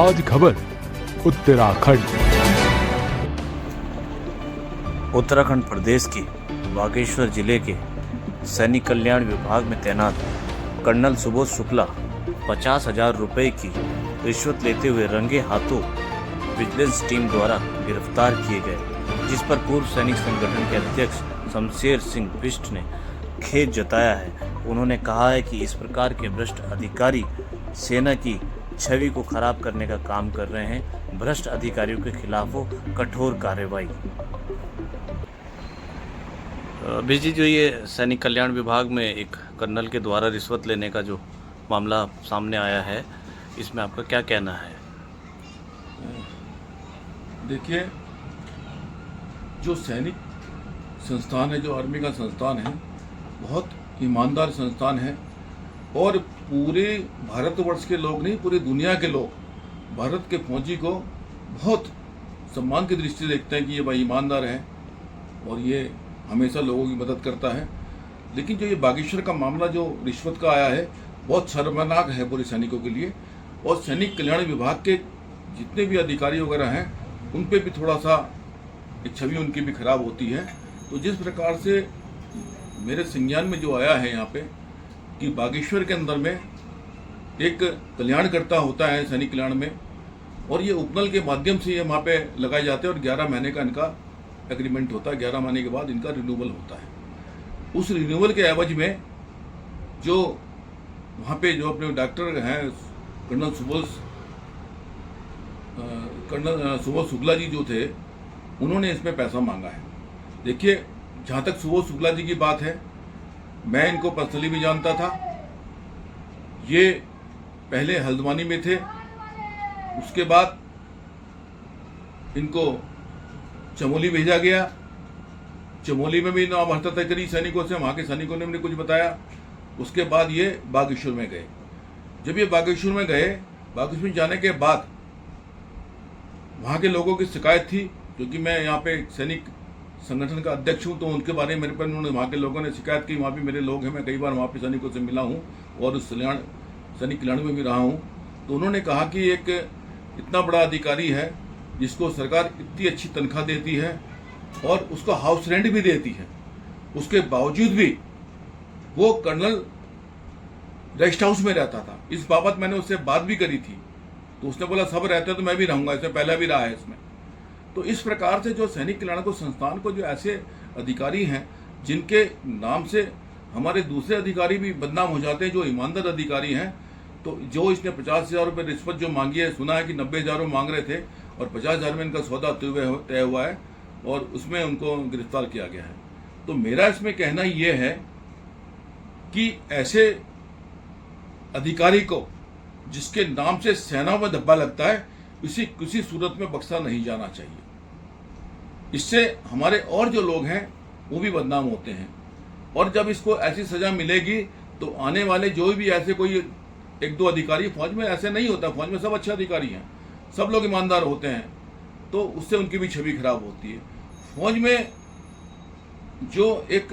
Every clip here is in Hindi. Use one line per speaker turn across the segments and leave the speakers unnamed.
आज खबर उत्तराखंड।
उत्तराखंड प्रदेश के बागेश्वर जिले के सैनिक कल्याण विभाग में तैनात कर्नल सुबोध शुक्ला 50,000 रुपए की रिश्वत लेते हुए रंगे हाथों विजिलेंस टीम द्वारा गिरफ्तार किए गए, जिस पर पूर्व सैनिक संगठन के अध्यक्ष शमशेर सिंह बिष्ट ने खेद जताया है। उन्होंने कहा है कि इस प्रकार के भ्रष्ट अधिकारी सेना की छवि को खराब करने का काम कर रहे हैं। भ्रष्ट अधिकारियों के खिलाफ हो कठोर कार्रवाई। बीजी, जो ये सैनिक कल्याण विभाग में एक कर्नल के द्वारा रिश्वत लेने का जो मामला सामने आया है, इसमें आपका क्या कहना है?
देखिए, जो सैनिक संस्थान है, जो आर्मी का संस्थान है, बहुत ईमानदार संस्थान है और पूरे भारतवर्ष के लोग नहीं, पूरी दुनिया के लोग भारत के फौजी को बहुत सम्मान की दृष्टि से देखते हैं कि ये भाई ईमानदार है और ये हमेशा लोगों की मदद करता है। लेकिन जो ये बागेश्वर का मामला जो रिश्वत का आया है, बहुत शर्मनाक है पूरे सैनिकों के लिए। और सैनिक कल्याण विभाग के जितने भी अधिकारी वगैरह हैं, उन पे भी थोड़ा सा एक छवि उनकी भी खराब होती है। तो जिस प्रकार से मेरे संज्ञान में जो आया है यहाँ पे कि बागेश्वर के अंदर में एक कल्याणकर्ता होता है सैनिक कल्याण में, और ये उपनल के माध्यम से ये वहाँ पे लगाए जाते हैं और 11 महीने का इनका एग्रीमेंट होता है। 11 महीने के बाद इनका रिन्यूअल होता है। उस रिन्यूअल के एवज में जो वहाँ पे जो अपने डॉक्टर हैं कर्नल सुबोध शुक्ला जी जो थे, उन्होंने इसमें पैसा मांगा है। देखिए, जहाँ तक सुबोध शुक्ला जी की बात है, मैं इनको पर्सनली भी जानता था। ये पहले हल्द्वानी में थे, उसके बाद इनको चमोली भेजा गया। चमोली में भी वार्ता करी सैनिकों से, वहाँ के सैनिकों ने मुझे कुछ बताया। उसके बाद ये बागेश्वर में गए। जब ये बागेश्वर में गए, बागेश्वर में जाने के बाद वहाँ के लोगों की शिकायत थी, क्योंकि मैं यहाँ पे सैनिक संगठन का अध्यक्ष हूँ, तो उनके बारे में मेरे पर उन्होंने वहाँ के लोगों ने शिकायत की। वहाँ पे मेरे लोग हैं, मैं कई बार वहाँ पे सैनिकों से मिला हूँ और उस सैनिक कल्याण में भी रहा हूँ। तो उन्होंने कहा कि एक इतना बड़ा अधिकारी है जिसको सरकार इतनी अच्छी तनख्वाह देती है और उसको हाउस रेंट भी देती है, उसके बावजूद भी वो कर्नल रेस्ट हाउस में रहता था। इस बाबत मैंने उससे बात भी करी थी, तो उसने बोला सब रहते तो मैं भी रहूँगा, इसमें पहले भी रहा है इसमें। तो इस प्रकार से जो सैनिक कल्याण को संस्थान को जो ऐसे अधिकारी हैं जिनके नाम से हमारे दूसरे अधिकारी भी बदनाम हो जाते हैं, जो ईमानदार अधिकारी हैं, तो जो इसने 50,000 रुपये रिश्वत जो मांगी है, सुना है कि 90,000 मांग रहे थे और 50,000 में इनका सौदा तय हुआ है और उसमें उनको गिरफ्तार किया गया है। तो मेरा इसमें कहना ये है कि ऐसे अधिकारी को जिसके नाम से सेना में धब्बा लगता है, किसी सूरत में बख्शा नहीं जाना चाहिए। इससे हमारे और जो लोग हैं वो भी बदनाम होते हैं। और जब इसको ऐसी सजा मिलेगी तो आने वाले जो भी ऐसे कोई 1-2 अधिकारी, फौज में ऐसे नहीं होता, फौज में सब अच्छे अधिकारी हैं, सब लोग ईमानदार होते हैं, तो उससे उनकी भी छवि खराब होती है। फौज में जो एक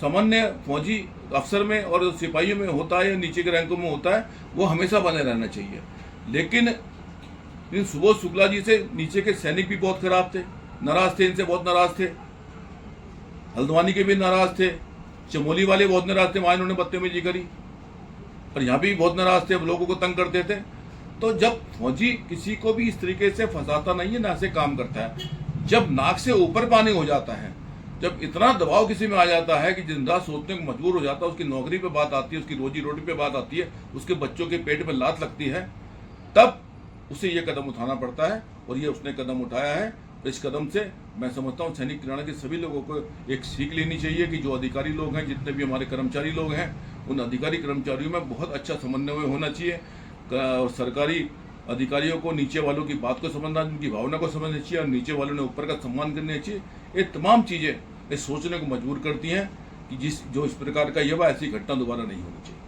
सामान्य फौजी अफसर में और सिपाहियों में होता है या नीचे के रैंकों में होता है, वो हमेशा बने रहना चाहिए। लेकिन इन सुबोध शुक्ला जी से नीचे के सैनिक भी बहुत खराब थे, नाराज थे, इनसे बहुत नाराज थे। हल्द्वानी के भी नाराज थे, चमोली वाले बहुत नाराज थे, वहां इन्होंने बदतमीजी करी, और यहाँ भी बहुत नाराज थे, लोगों को तंग करते थे। तो जब फौजी किसी को भी इस तरीके से फंसाता नहीं है, ना से काम करता है, जब नाक से ऊपर पानी हो जाता है, जब इतना दबाव किसी में आ जाता है कि दिन रात सोचने को मजबूर हो जाता है, उसकी नौकरी पे बात आती है, उसकी रोजी रोटी पे बात आती है, उसके बच्चों के पेट में लात लगती है, तब उसे ये कदम उठाना पड़ता है। और ये उसने कदम उठाया है। इस कदम से मैं समझता हूँ सैनिक कल्याण के सभी लोगों को एक सीख लेनी चाहिए कि जो अधिकारी लोग हैं, जितने भी हमारे कर्मचारी लोग हैं, उन अधिकारी कर्मचारियों में बहुत अच्छा समन्वय होना चाहिए और सरकारी अधिकारियों को नीचे वालों की बात को समझना, उनकी भावना को समझना चाहिए और नीचे वालों ने ऊपर का सम्मान करना चाहिए। ये तमाम चीज़ें इस सोचने को मजबूर करती हैं कि जो इस प्रकार का ये ऐसी घटना दोबारा नहीं होनी चाहिए।